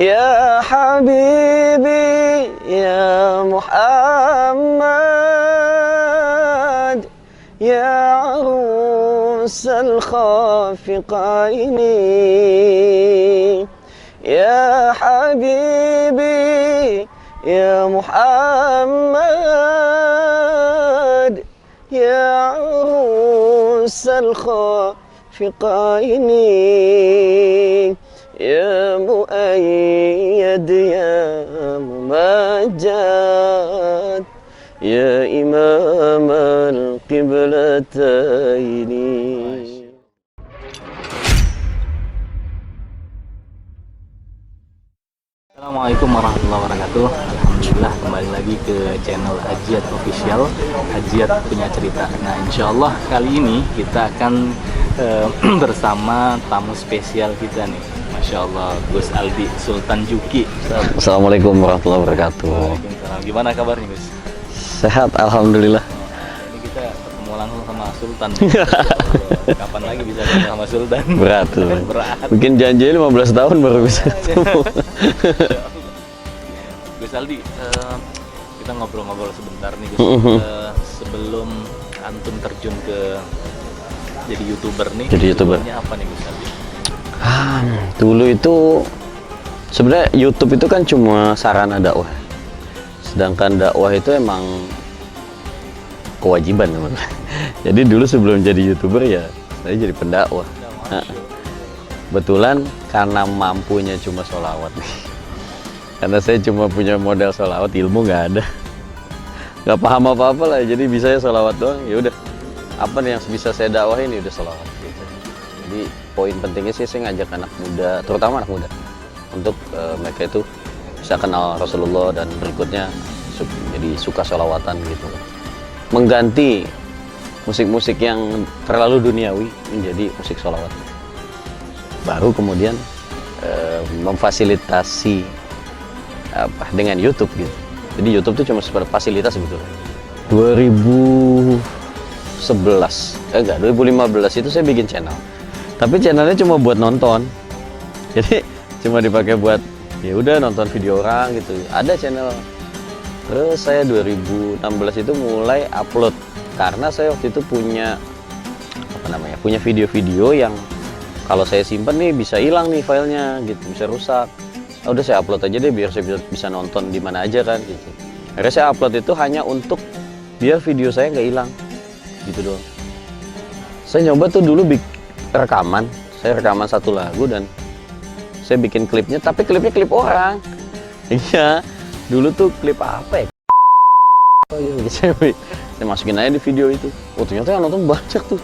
يا حبيبي يا محمد يا عروس الخافقين يا حبيبي يا محمد يا عروس الخافقين يا مؤيد يا ممجد يا إمام القبلتين. Assalamualaikum warahmatullahi wabarakatuh. Alhamdulillah kembali lagi ke channel Hajiat Official. Hajiat punya cerita. Nah, insya Allah kali ini kita akan bersama tamu spesial kita nih. Masya Allah, Gus Aldi Sultan Juki. Assalamualaikum warahmatullahi wabarakatuh. Waalaikumsalam. Gimana kabarnya, Gus? Sehat, alhamdulillah. Ini kita ketemu langsung sama Sultan. Kapan lagi bisa ketemu sama Sultan? Berat tuh. Berat. Bikin janji 15 tahun baru bisa ketemu. Gus Aldi, kita ngobrol-ngobrol sebentar nih, Gus. Sebelum antum terjun ke jadi YouTuber nih, jadi YouTuber. Sebelumnya apa nih, Gus Aldi? Dulu itu sebenarnya YouTube itu kan cuma sarana dakwah. Sedangkan dakwah itu emang kewajiban, teman. Jadi dulu sebelum jadi YouTuber ya saya jadi pendakwah. Nah, kebetulan karena mampunya cuma sholawat nih. Karena saya cuma punya modal sholawat, ilmu nggak ada, nggak paham apa-apa lah. Jadi bisa ya sholawat doang. Ya udah, apa nih yang bisa saya dakwahin, ya udah sholawat. Gitu. Jadi poin pentingnya sih saya ngajak anak muda, terutama anak muda, untuk mereka itu bisa kenal Rasulullah dan berikutnya jadi suka sholawatan gitu. Mengganti musik-musik yang terlalu duniawi menjadi musik sholawat. Baru kemudian memfasilitasi dengan YouTube gitu. Jadi YouTube itu cuma seperti fasilitas sebetulnya. 2015 itu saya bikin channel. Tapi channelnya cuma buat nonton. Jadi cuma dipakai buat ya udah nonton video orang gitu. Ada channel. Terus saya 2016 itu mulai upload karena saya waktu itu punya punya video-video yang kalau saya simpen nih bisa hilang nih filenya gitu, bisa rusak. Udah saya upload aja deh biar saya bisa nonton di mana aja kan gitu. Akhirnya saya upload itu hanya untuk biar video saya nggak hilang gitu doang. Saya nyoba tuh dulu rekaman, saya rekaman satu lagu dan saya bikin klipnya, tapi klipnya klip orang. Iya, dulu tuh klip apa ya? Saya masukin aja di video itu. Oh ternyata yang nonton banyak tuh.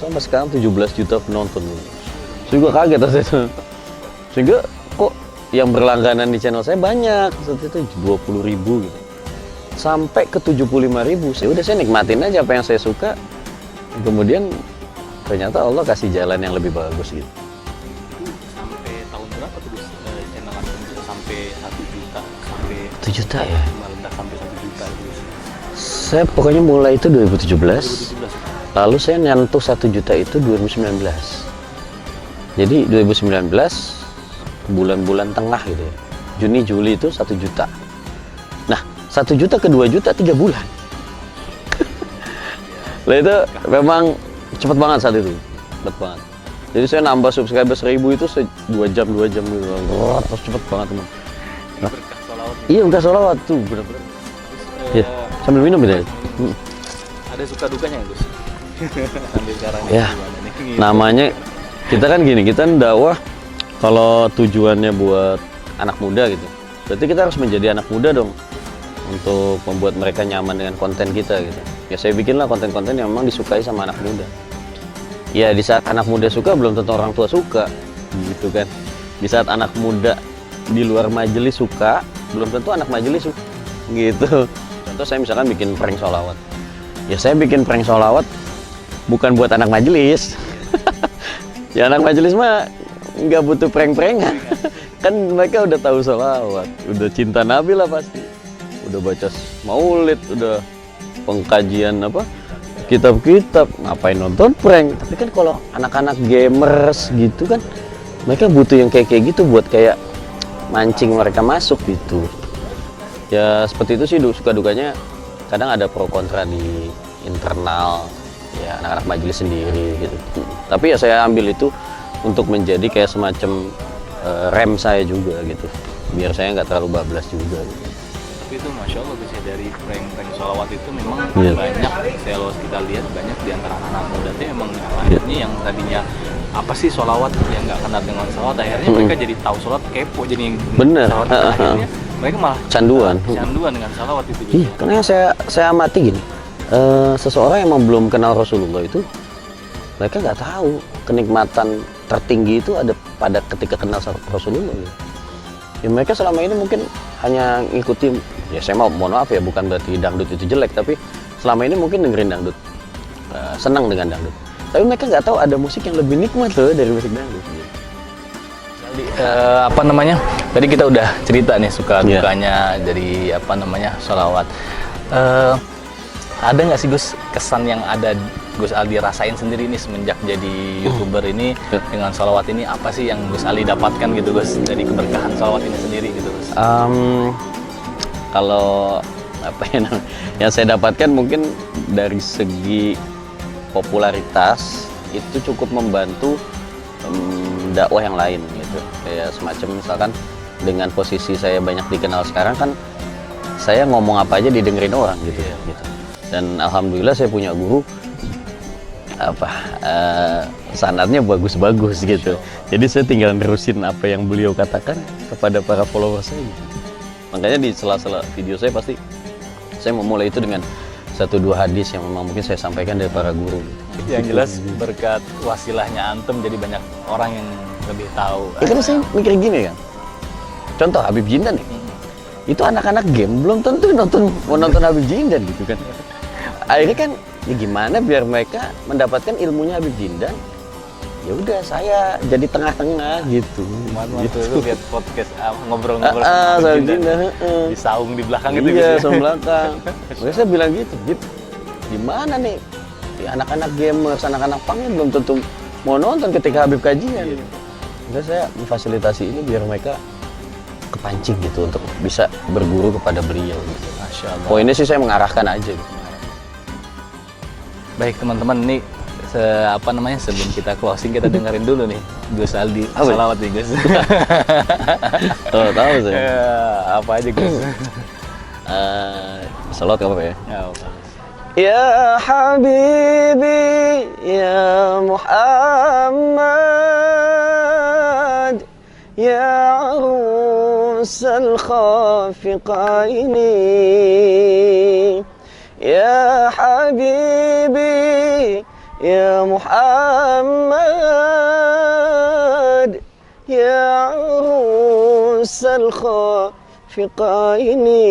Sampai sekarang 17 juta penonton. Saya juga kaget waktu itu. Sehingga kok yang berlangganan di channel saya banyak. Saat itu 20.000 gitu. Sampai ke 75.000. Saya udah saya nikmatin aja apa yang saya suka. Kemudian ternyata Allah kasih jalan yang lebih bagus gitu. Sampai tahun berapa tuh channel antum sampai 1 juta sampai 1 juta ya? Meledak sampai 1 juta gitu. Saya pokoknya mulai itu 2017. 2017. Lalu saya nyentuh 1 juta itu 2019. Jadi 2019 bulan-bulan tengah gitu ya. Juni Juli itu 1 juta. Nah, 1 juta ke 2 juta 3 bulan. Lah itu memang cepet banget saat itu, cepet banget. Jadi saya nambah subscriber 1000 itu 2 jam gitu. Terus cepet banget teman. Nah, Berkah sholawat. iya berkah sholawat tuh bener-bener. Iya, sambil minum gitu ya. Ada suka dukanya nggak, Gus? Sampai sekarang Ya, gimana nih? namanya kita kan gini, kita dakwah kalau tujuannya buat anak muda gitu. Berarti kita harus menjadi anak muda dong untuk membuat mereka nyaman dengan konten kita gitu. Ya saya bikinlah konten-konten yang memang disukai sama anak muda. Ya di saat anak muda suka belum tentu orang tua suka gitu kan. Di saat anak muda di luar majelis suka belum tentu anak majelis suka gitu. Contoh saya misalkan bikin prank sholawat. Ya saya bikin prank sholawat bukan buat anak majelis. Ya anak majelis mah nggak butuh prank-prankan. Kan mereka udah tahu sholawat, udah cinta Nabi lah pasti. Udah baca maulid, udah pengkajian kitab-kitab, ngapain nonton prank. Tapi kan kalau anak-anak gamers gitu kan mereka butuh yang kayak gitu buat kayak mancing mereka masuk gitu. Ya seperti itu sih, suka dukanya kadang ada pro kontra di internal ya, anak-anak majelis sendiri gitu. Tapi ya saya ambil itu untuk menjadi kayak semacam rem saya juga gitu, biar saya nggak terlalu bablas juga gitu. Tapi itu Masya Allah Gus ya, dari prank-prank sholawat itu memang Iya. banyak, kalau kita lihat banyak di antara anak muda itu emang akhirnya yang tadinya apa sih sholawat, yang nggak kenal dengan sholawat, akhirnya mereka jadi tahu sholawat, kepo jadi yang Bener. sholawat, akhirnya mereka malah Canduan. canduan dengan sholawat itu. Iya, karena yang saya amati gini, seseorang yang belum kenal Rasulullah itu, mereka nggak tahu kenikmatan tertinggi itu ada pada ketika kenal Rasulullah. Gitu. Ya mereka selama ini mungkin hanya ngikuti, ya saya mohon maaf ya, bukan berarti dangdut itu jelek, tapi selama ini mungkin dengerin dangdut, senang dengan dangdut. Tapi mereka nggak tahu ada musik yang lebih nikmat loh dari musik dangdut. Apa namanya? Tadi kita udah cerita nih suka Iya. dukanya dari apa namanya sholawat. Ada nggak sih Gus kesan yang ada Gus Aldi rasain sendiri nih semenjak jadi YouTuber ini dengan sholawat ini, apa sih yang Gus Aldi dapatkan gitu Gus dari keberkahan sholawat ini sendiri gitu Gus? Kalau apa ya namanya, yang saya dapatkan mungkin dari segi popularitas itu cukup membantu dakwah yang lain gitu. Kayak semacam misalkan dengan posisi saya banyak dikenal sekarang kan, saya ngomong apa aja didengerin orang gitu. Gitu. Dan alhamdulillah saya punya guru sanadnya bagus-bagus gitu. Jadi saya tinggal nerusin apa yang beliau katakan kepada para followers saya gitu. Makanya di sela-sela video saya pasti saya memulai itu dengan 1-2 hadis yang memang mungkin saya sampaikan dari para guru gitu. Yang jelas berkat wasilahnya antum jadi banyak orang yang lebih tahu. Ya kan saya mikir gini kan. Contoh Habib Jindan nih. Itu anak-anak game belum tentu mau nonton Habib Jindan gitu kan. Akhirnya kan ya gimana biar mereka mendapatkan ilmunya Habib Jindan, ya udah saya jadi tengah-tengah gitu. Waktu itu lihat podcast ngobrol-ngobrol Habib sama Jindan, di saung di belakang gitu iya, Gus. sama belakang. Makanya saya bilang gitu, gimana nih ya, anak-anak gamers, anak-anak punk ini belum tentu mau nonton ketika Habib kajian. Makanya saya memfasilitasi ini biar mereka kepancing gitu untuk bisa berguru kepada beliau gitu. Masya Allah. Poinnya sih saya mengarahkan aja gitu. Baik teman-teman, ini sebelum kita closing kita dengerin dulu nih Gus Aldi Apa? sholawat nih Gus. Oh, tahu saya. Apa aja Gus? Salawat apa ya? Ya, apa? Ya Habibi ya Muhammad ya arusal khafiqaini ya Habibi ya Muhammad ya arusal khafiqaini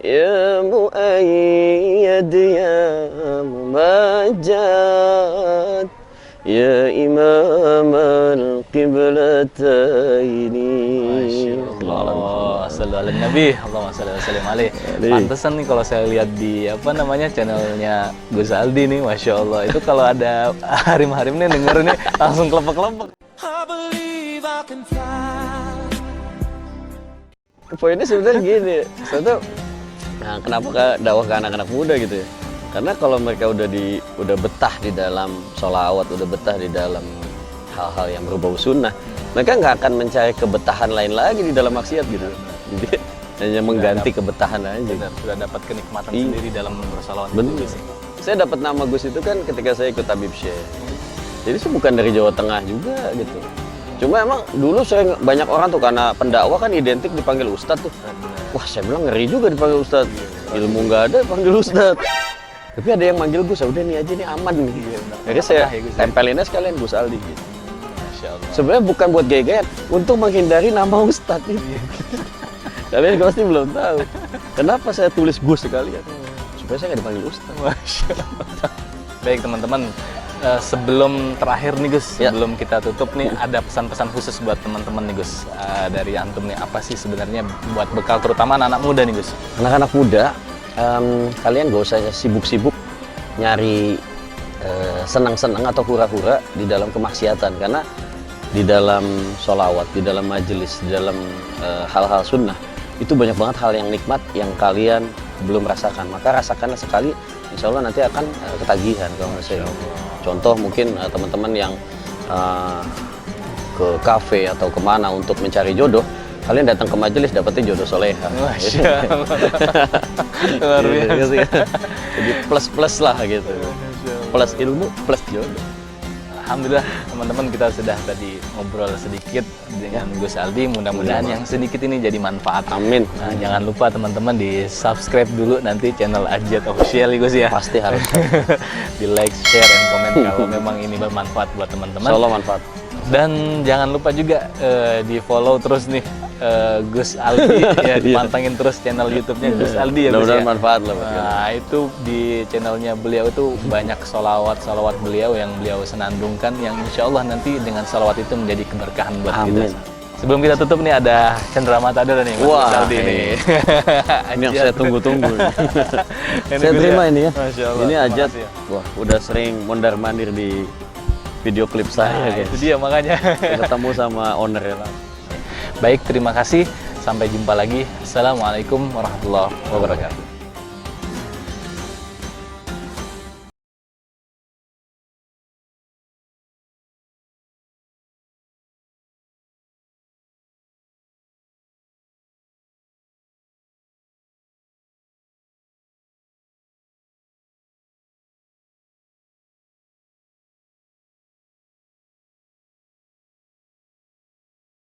ya muayyad ya mumajjad ya imam al-qiblataini. Allah, sallu ala Nabi, Allahumma salli wa sallim alaih. Pantesan nih kalau saya lihat di channelnya Gus Aldi nih, Masya Allah, itu kalau ada harim-harim nih denger nih langsung kelepek-kelepek. Poinnya sebenarnya gini, nah kenapa dakwah ke anak-anak muda gitu ya? Karena kalau mereka udah betah di dalam sholawat, udah betah di dalam hal-hal yang berbau sunnah, mereka nggak akan mencari kebetahan lain lagi di dalam maksiat gitu. Jadi hanya mengganti kebetahan aja. Benar, sudah dapat kenikmatan Iya. sendiri dalam bersalawat. Bener. Saya dapat nama Gus itu kan ketika saya ikut Habib Syekh. Jadi saya bukan dari Jawa Tengah juga gitu. Cuma emang dulu saya banyak orang tuh karena pendakwah kan identik dipanggil Ustadz tuh. Wah saya bilang ngeri juga dipanggil Ustadz. Ilmu nggak ada panggil Ustadz. Tapi ada yang manggil Gus, udah nih aja nih aman nih. Jadi saya tempelinnya sekalian Gus Aldi gitu. Masya Allah. Sebenarnya bukan buat gaya-gayaan, untuk menghindari nama Ustadz itu. Kalian pasti belum tahu. Kenapa saya tulis Gus sekalian? Supaya saya nggak dipanggil Ustadz. Masya Allah. Baik teman-teman, sebelum terakhir nih Gus, Ya. sebelum kita tutup nih, ada pesan-pesan khusus buat teman-teman nih Gus, dari antum nih, apa sih sebenarnya buat bekal terutama anak-anak muda nih Gus? Anak-anak muda, kalian gak usah sibuk-sibuk nyari senang-senang atau hura-hura di dalam kemaksiatan, karena di dalam sholawat, di dalam majelis, di dalam hal-hal sunnah, itu banyak banget hal yang nikmat yang kalian belum rasakan. Maka rasakanlah sekali, insya Allah nanti akan ketagihan kalau menurut saya. Contoh mungkin teman-teman yang ke kafe atau kemana untuk mencari jodoh, kalian datang ke majelis dapetnya jodoh soleha. Masya Allah. Luar biasa. Jadi plus lah gitu. Plus ilmu, plus jodoh. Alhamdulillah teman-teman, kita sudah tadi ngobrol sedikit dengan Gus Aldi. Mudah-mudahan yang sedikit ini jadi manfaat. Amin. Nah, jangan lupa teman-teman di subscribe dulu nanti channel Ajiat Official Gus ya. Pasti harus. Di like, share, dan komen kalau memang ini bermanfaat buat teman-teman. Insya Allah manfaat. Dan jangan lupa juga di follow terus nih Gus Aldi ya, dipantengin terus channel YouTube-nya Gus Aldi ya. Mudah-mudahan Gus, ya? manfaat lah. Nah, itu di channelnya beliau itu banyak salawat beliau yang beliau senandungkan, yang insya Allah nanti dengan salawat itu menjadi keberkahan buat Amin. kita. Sebelum kita tutup nih ada cendramata dulu nih Mas Wah, Gus Aldi nih. Ini yang saya tunggu-tunggu. Saya Gus, terima ini ya. Masya Allah, Ini terima Ajat. kasih ya. Wah, udah sering mondar-mandir di video klip saya, Nah, guys. itu dia makanya. Ketemu sama owner ya. Baik, terima kasih. Sampai jumpa lagi. Assalamualaikum warahmatullahi wabarakatuh.